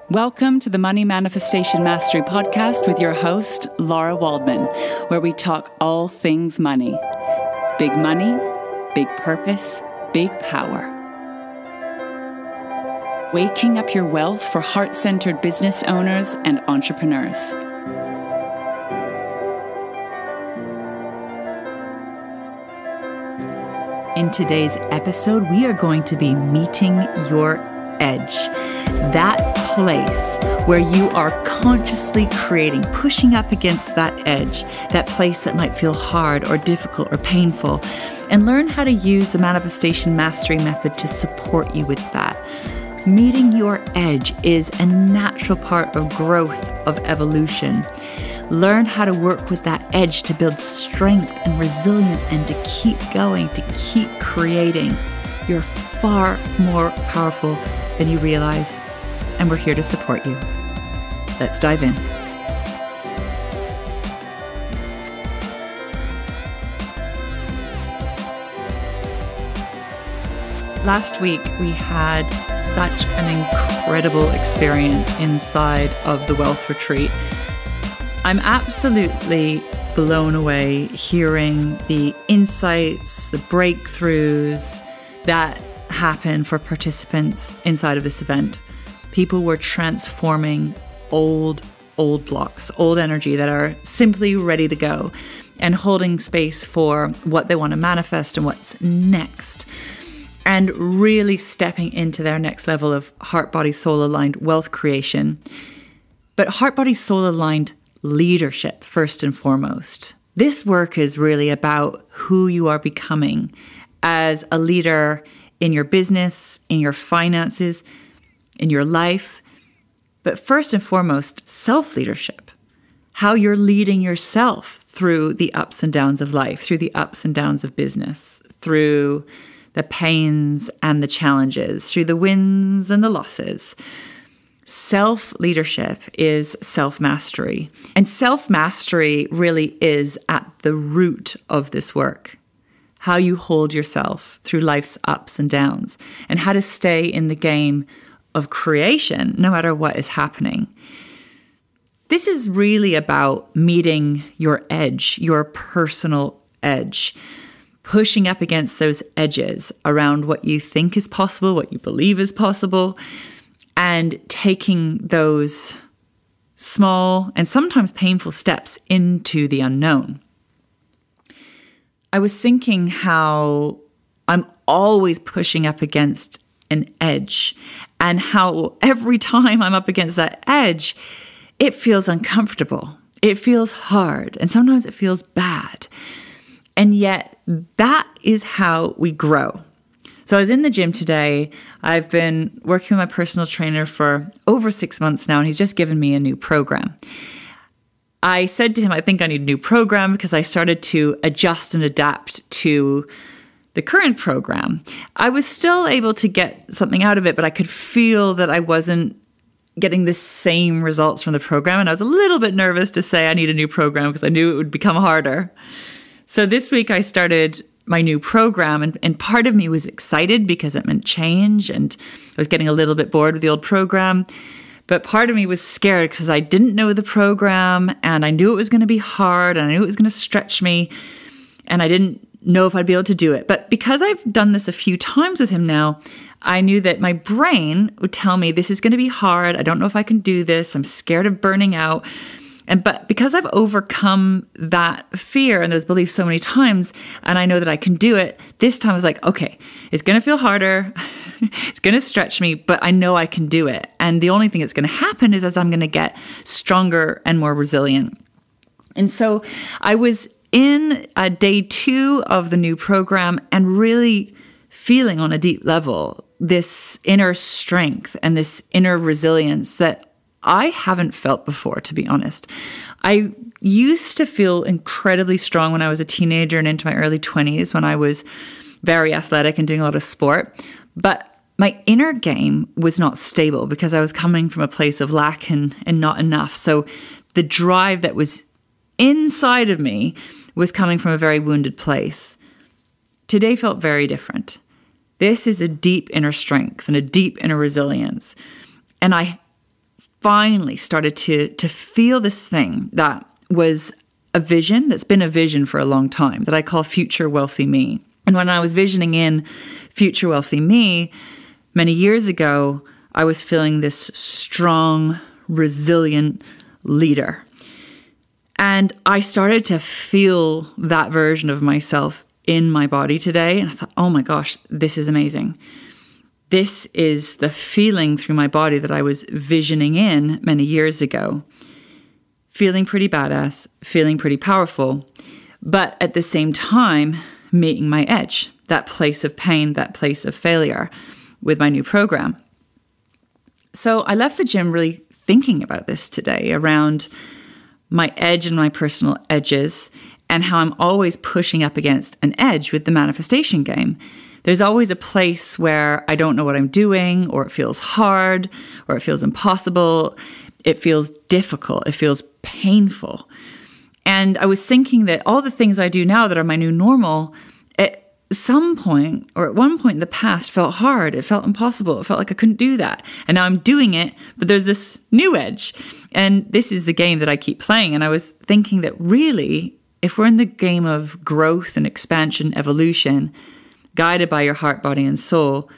Welcome to the Money Manifestation Mastery Podcast with your host, Lara Waldman, where we talk all things money. Big money, big purpose, big power. Waking up your wealth for heart-centered business owners and entrepreneurs. In today's episode, we are going to be meeting your edge. That place where you are consciously creating, pushing up against that edge, that place that might feel hard or difficult or painful, and learn how to use the Manifestation Mastery method to support you with that. Meeting your edge is a natural part of growth, of evolution. Learn how to work with that edge to build strength and resilience and to keep going, to keep creating. You're far more powerful than you realize, and we're here to support you. Let's dive in. Last week, we had such an incredible experience inside of the Wealth Retreat. I'm absolutely blown away hearing the insights, the breakthroughs that happen for participants inside of this event. People were transforming old blocks, old energy that are simply ready to go and holding space for what they want to manifest and what's next. And really stepping into their next level of heart, body, soul aligned wealth creation. But heart, body, soul aligned leadership, first and foremost. This work is really about who you are becoming as a leader in your business, in your finances, in your life. But first and foremost, self-leadership. How you're leading yourself through the ups and downs of life, through the ups and downs of business, through the pains and the challenges, through the wins and the losses. Self-leadership is self-mastery. And self-mastery really is at the root of this work. How you hold yourself through life's ups and downs, and how to stay in the game of creation no matter what is happening. This is really about meeting your edge, your personal edge, pushing up against those edges around what you think is possible, what you believe is possible, and taking those small and sometimes painful steps into the unknown. I was thinking how I'm always pushing up against an edge, and how every time I'm up against that edge, it feels uncomfortable. It feels hard, and sometimes it feels bad. And yet that is how we grow. So I was in the gym today. I've been working with my personal trainer for over 6 months now, and he's just given me a new program. I said to him, I think I need a new program because I started to adjust and adapt to the current program. I was still able to get something out of it, but I could feel that I wasn't getting the same results from the program. And I was a little bit nervous to say I need a new program because I knew it would become harder. So this week I started my new program, and part of me was excited because it meant change, and I was getting a little bit bored with the old program. But part of me was scared because I didn't know the program, and I knew it was going to be hard, and I knew it was going to stretch me, and I didn't know if I'd be able to do it. But because I've done this a few times with him now, I knew that my brain would tell me this is going to be hard. I don't know if I can do this. I'm scared of burning out. But because I've overcome that fear and those beliefs so many times, and I know that I can do it, this time I was like, okay, it's going to feel harder. It's going to stretch me, but I know I can do it. And the only thing that's going to happen is as I'm going to get stronger and more resilient. And so I was in day 2 of the new program and really feeling on a deep level this inner strength and this inner resilience that I haven't felt before, to be honest. I used to feel incredibly strong when I was a teenager and into my early 20s, when I was very athletic and doing a lot of sport. But my inner game was not stable because I was coming from a place of lack and not enough. So the drive that was inside of me was coming from a very wounded place. Today felt very different. This is a deep inner strength and a deep inner resilience. And I finally started to feel this thing that was a vision, that's been a vision for a long time, that I call future wealthy me. And when I was visioning in future wealthy me many years ago, I was feeling this strong, resilient leader. And I started to feel that version of myself in my body today. And I thought, oh my gosh, this is amazing. This is the feeling through my body that I was visioning in many years ago. Feeling pretty badass, feeling pretty powerful, but at the same time, meeting my edge, that place of pain, that place of failure with my new program. So I left the gym really thinking about this today around my edge and my personal edges and how I'm always pushing up against an edge with the manifestation game. There's always a place where I don't know what I'm doing, or it feels hard, or it feels impossible. It feels difficult. It feels painful. And I was thinking that all the things I do now that are my new normal, at some point or at one point in the past felt hard. It felt impossible. It felt like I couldn't do that. And now I'm doing it, but there's this new edge. And this is the game that I keep playing. And I was thinking that really, if we're in the game of growth and expansion, evolution, guided by your heart, body, and soul,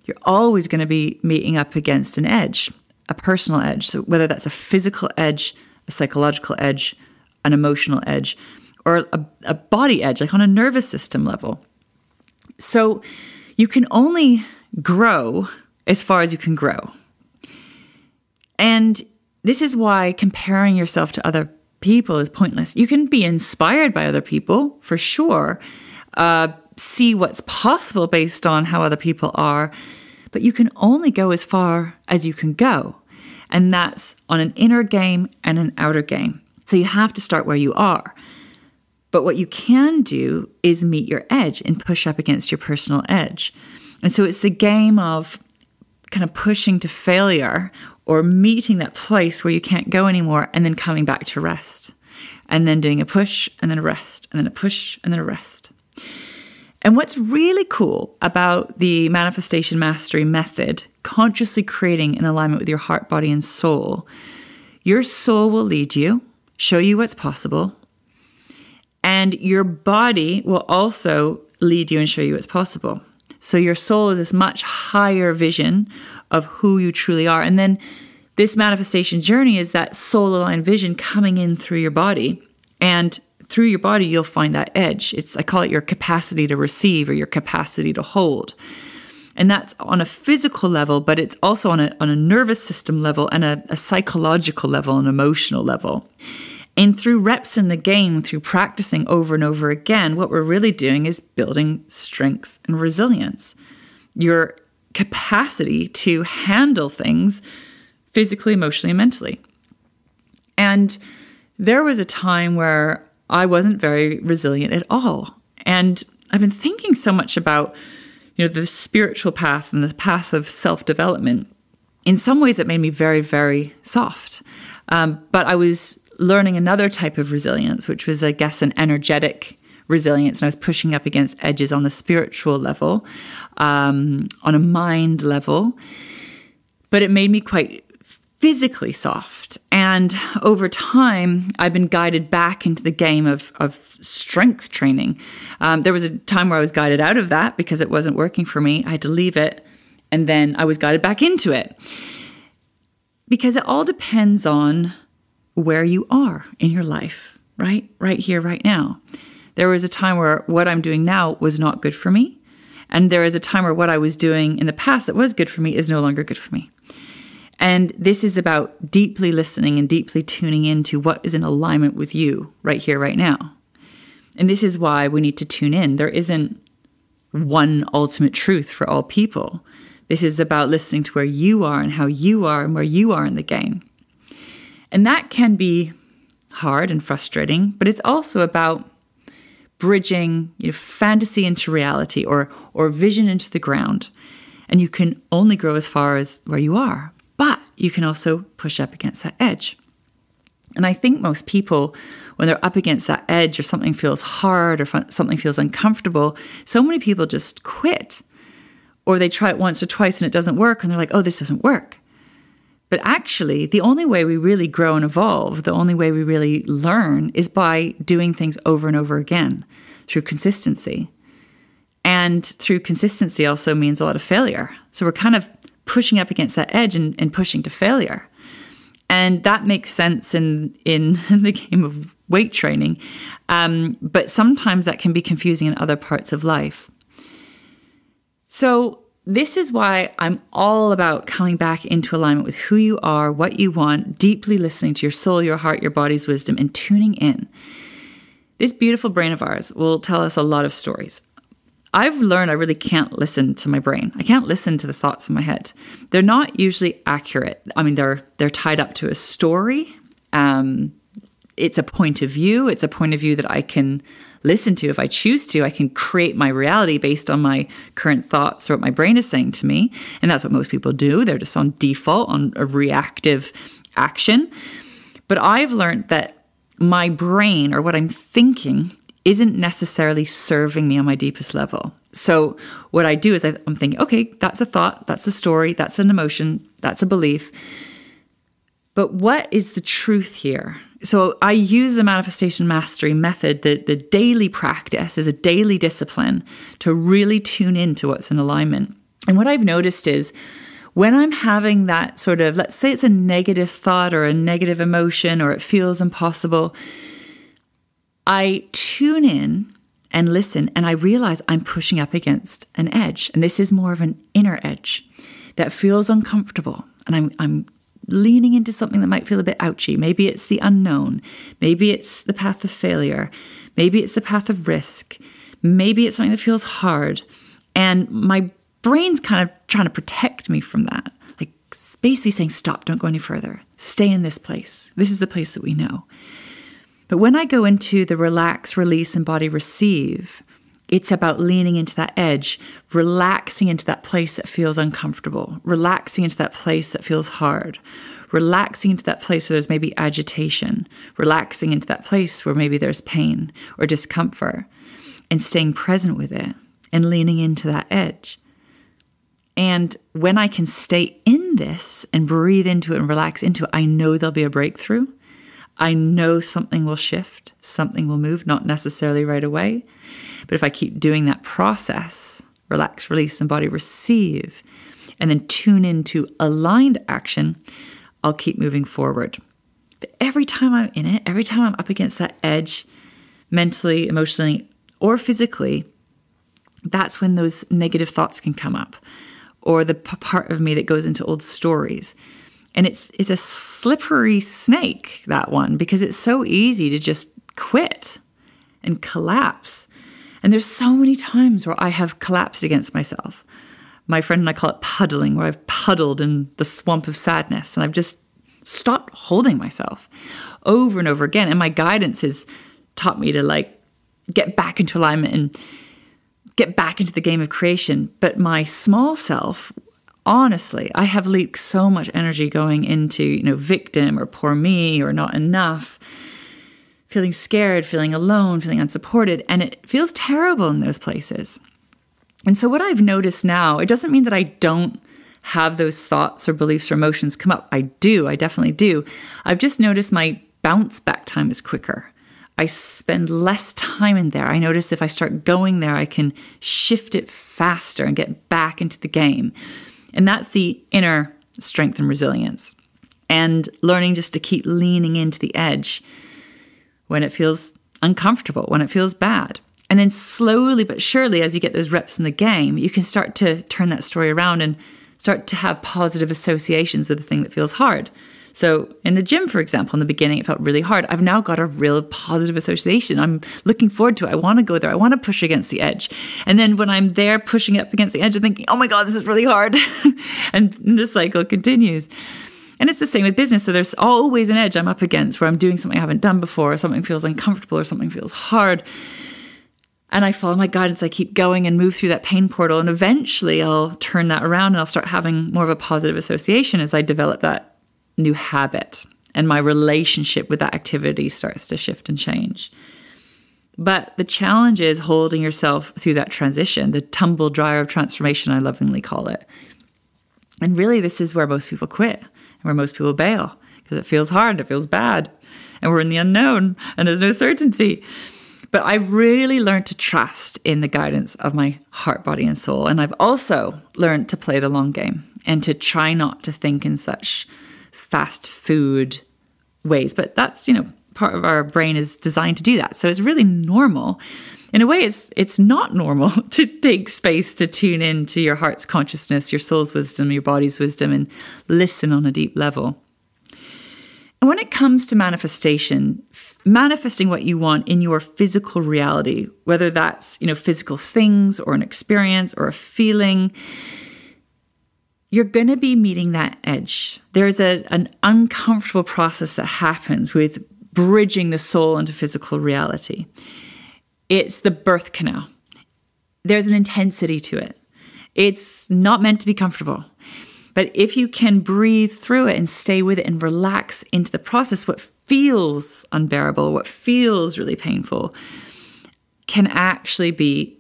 you're always going to be meeting up against an edge, a personal edge. So whether that's a physical edge, a psychological edge, an emotional edge, or a body edge, like on a nervous system level. So you can only grow as far as you can grow. And this is why comparing yourself to other people is pointless. You can be inspired by other people, for sure, see what's possible based on how other people are, but you can only go as far as you can go. And that's on an inner game and an outer game. So you have to start where you are. But what you can do is meet your edge and push up against your personal edge. And so it's the game of kind of pushing to failure or meeting that place where you can't go anymore and then coming back to rest. And then doing a push and then a rest and then a push and then a rest. And what's really cool about the manifestation mastery method, consciously creating in alignment with your heart, body, and soul, your soul will lead you, show you what's possible, and your body will also lead you and show you what's possible. So your soul is this much higher vision of who you truly are. And then this manifestation journey is that soul-aligned vision coming in through your body. And through your body, you'll find that edge. I call it your capacity to receive or your capacity to hold. And that's on a physical level, but it's also on a nervous system level and a psychological level, an emotional level. And through reps in the game, through practicing over and over again, what we're really doing is building strength and resilience. Your capacity to handle things physically, emotionally, and mentally. And there was a time where I wasn't very resilient at all. And I've been thinking so much about, the spiritual path and the path of self-development. In some ways, it made me very, very soft. But I was learning another type of resilience, which was, I guess, an energetic resilience. And I was pushing up against edges on the spiritual level, on a mind level. But it made me quite physically soft. And over time, I've been guided back into the game of strength training. There was a time where I was guided out of that because it wasn't working for me. I had to leave it. And then I was guided back into it. Because it all depends on where you are in your life, right? Right here, right now. There was a time where what I'm doing now was not good for me. And there is a time where what I was doing in the past that was good for me is no longer good for me. And this is about deeply listening and deeply tuning into what is in alignment with you right here, right now. And this is why we need to tune in. There isn't one ultimate truth for all people. This is about listening to where you are and how you are and where you are in the game. And that can be hard and frustrating, but it's also about bridging fantasy into reality or vision into the ground. And you can only grow as far as where you are. But you can also push up against that edge. And I think most people, when they're up against that edge or something feels hard or something feels uncomfortable, so many people just quit. Or they try it once or twice and it doesn't work. And they're like, oh, this doesn't work. But actually, the only way we really grow and evolve, the only way we really learn is by doing things over and over again through consistency. And through consistency also means a lot of failure. So we're kind of pushing up against that edge and pushing to failure. And that makes sense in the game of weight training. But sometimes that can be confusing in other parts of life. So this is why I'm all about coming back into alignment with who you are, what you want, deeply listening to your soul, your heart, your body's wisdom, and tuning in. This beautiful brain of ours will tell us a lot of stories. I've learned I really can't listen to my brain. I can't listen to the thoughts in my head. They're not usually accurate. I mean, they're tied up to a story. It's a point of view. It's a point of view that I can listen to if I choose to. I can create my reality based on my current thoughts or what my brain is saying to me. And that's what most people do. They're just on default, on a reactive action. But I've learned that my brain or what I'm thinking isn't necessarily serving me on my deepest level. So what I do is I'm thinking, okay, that's a thought, that's a story, that's an emotion, that's a belief. But what is the truth here? So I use the manifestation mastery method, the daily practice as a daily discipline to really tune into what's in alignment. And what I've noticed is when I'm having that sort of, let's say it's a negative thought or a negative emotion or it feels impossible, I tune in and listen and I realize I'm pushing up against an edge. And this is more of an inner edge that feels uncomfortable. And I'm leaning into something that might feel a bit ouchy. Maybe it's the unknown. Maybe it's the path of failure. Maybe it's the path of risk. Maybe it's something that feels hard. And my brain's kind of trying to protect me from that. Like basically saying, stop, don't go any further. Stay in this place. This is the place that we know. But when I go into the relax, release, and body receive, it's about leaning into that edge, relaxing into that place that feels uncomfortable, relaxing into that place that feels hard, relaxing into that place where there's maybe agitation, relaxing into that place where maybe there's pain or discomfort, and staying present with it and leaning into that edge. And when I can stay in this and breathe into it and relax into it, I know there'll be a breakthrough. I know something will shift, something will move, not necessarily right away. But if I keep doing that process, relax, release, and body receive, and then tune into aligned action, I'll keep moving forward. But every time I'm in it, every time I'm up against that edge, mentally, emotionally, or physically, that's when those negative thoughts can come up, or the part of me that goes into old stories. And it's a slippery snake, that one, because it's so easy to just quit and collapse. And there's so many times where I have collapsed against myself. My friend and I call it puddling, where I've puddled in the swamp of sadness and I've just stopped holding myself over and over again. And my guidance has taught me to get back into alignment and get back into the game of creation. But my small self, honestly, I have leaked so much energy going into, victim or poor me or not enough, feeling scared, feeling alone, feeling unsupported. And it feels terrible in those places. And so what I've noticed now, it doesn't mean that I don't have those thoughts or beliefs or emotions come up. I do. I definitely do. I've just noticed my bounce back time is quicker. I spend less time in there. I notice if I start going there, I can shift it faster and get back into the game. And that's the inner strength and resilience. And learning just to keep leaning into the edge when it feels uncomfortable, when it feels bad. And then slowly but surely, as you get those reps in the game, you can start to turn that story around and start to have positive associations with the thing that feels hard. So in the gym, for example, in the beginning, it felt really hard. I've now got a real positive association. I'm looking forward to it. I want to go there. I want to push against the edge. And then when I'm there pushing up against the edge, I'm thinking, oh my God, this is really hard. And the cycle continues. And it's the same with business. So there's always an edge I'm up against where I'm doing something I haven't done before, or something feels uncomfortable, or something feels hard. And I follow my guidance. I keep going and move through that pain portal. And eventually I'll turn that around and I'll start having more of a positive association as I develop that new habit, and my relationship with that activity starts to shift and change. But the challenge is holding yourself through that transition, the tumble dryer of transformation, I lovingly call it. And really, this is where most people quit and where most people bail, because it feels hard, it feels bad, and we're in the unknown and there's no certainty. But I've really learned to trust in the guidance of my heart, body, and soul. And I've also learned to play the long game and to try not to think in such fast food ways. But that's, part of our brain is designed to do that. So it's really normal. In a way, it's not normal to take space to tune into your heart's consciousness, your soul's wisdom, your body's wisdom, and listen on a deep level. And when it comes to manifesting what you want in your physical reality, whether that's, physical things or an experience or a feeling, you're going to be meeting that edge. There's an uncomfortable process that happens with bridging the soul into physical reality. It's the birth canal. There's an intensity to it. It's not meant to be comfortable. But if you can breathe through it and stay with it and relax into the process, what feels unbearable, what feels really painful, can actually be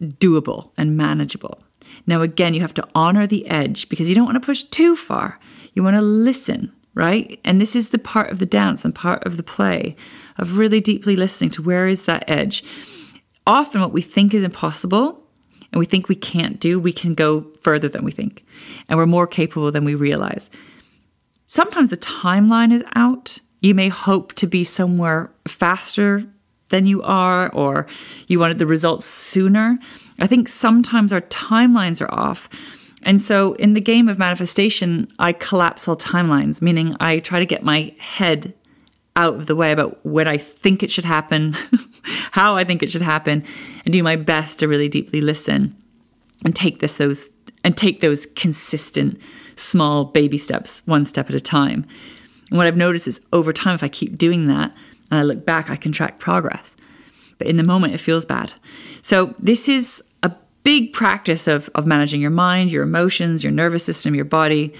doable and manageable. Now, again, you have to honor the edge because you don't want to push too far. You want to listen, right? And this is the part of the dance and part of the play of really deeply listening to where is that edge. Often what we think is impossible and we think we can't do, we can go further than we think. And we're more capable than we realize. Sometimes the timeline is out. You may hope to be somewhere faster than you are, or you wanted the results sooner. I think sometimes our timelines are off. And so in the game of manifestation, I collapse all timelines, meaning I try to get my head out of the way about when I think it should happen, how I think it should happen, and do my best to really deeply listen and take those consistent small baby steps, one step at a time. And what I've noticed is over time, if I keep doing that and I look back, I can track progress. But in the moment, it feels bad. So this is a big practice of managing your mind, your emotions, your nervous system, your body,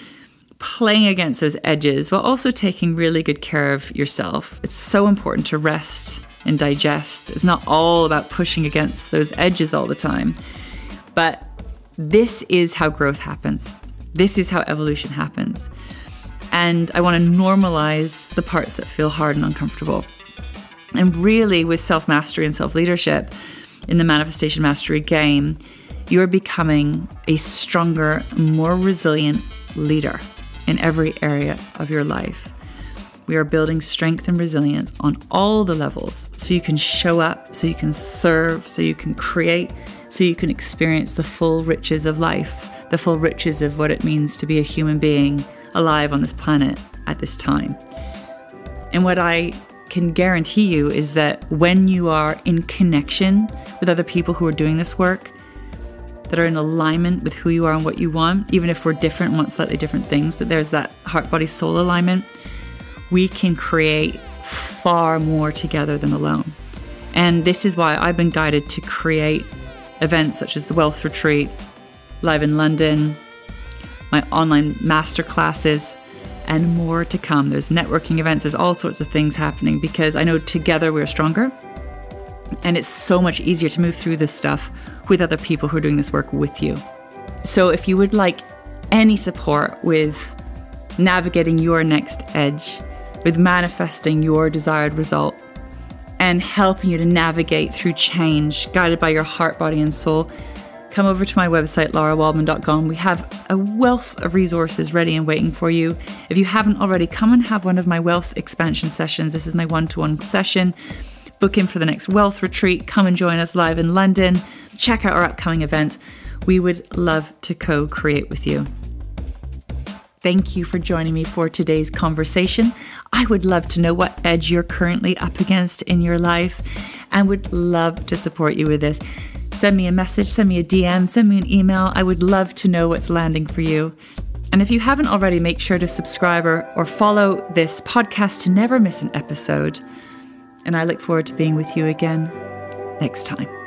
playing against those edges while also taking really good care of yourself. It's so important to rest and digest. It's not all about pushing against those edges all the time. But this is how growth happens. This is how evolution happens. And I want to normalize the parts that feel hard and uncomfortable. And really, with self-mastery and self-leadership in the manifestation mastery game, you're becoming a stronger, more resilient leader in every area of your life. We are building strength and resilience on all the levels so you can show up, so you can serve, so you can create, so you can experience the full riches of life, the full riches of what it means to be a human being alive on this planet at this time. And what I can guarantee you is that when you are in connection with other people who are doing this work, that are in alignment with who you are and what you want, even if we're different and want slightly different things, but there's that heart, body, soul alignment, we can create far more together than alone. And this is why I've been guided to create events such as the Wealth Retreat, live in London, my online masterclasses, and more to come. There's networking events, there's all sorts of things happening because I know together we're stronger. And it's so much easier to move through this stuff with other people who are doing this work with you. So if you would like any support with navigating your next edge, with manifesting your desired result, and helping you to navigate through change, guided by your heart, body, and soul, come over to my website, larawaldman.com. We have a wealth of resources ready and waiting for you. If you haven't already, come and have one of my wealth expansion sessions. This is my one-to-one session. Book in for the next Wealth Retreat. Come and join us live in London. Check out our upcoming events. We would love to co-create with you. Thank you for joining me for today's conversation. I would love to know what edge you're currently up against in your life and would love to support you with this. Send me a message, send me a DM, send me an email. I would love to know what's landing for you. And if you haven't already, make sure to subscribe or follow this podcast to never miss an episode. And I look forward to being with you again next time.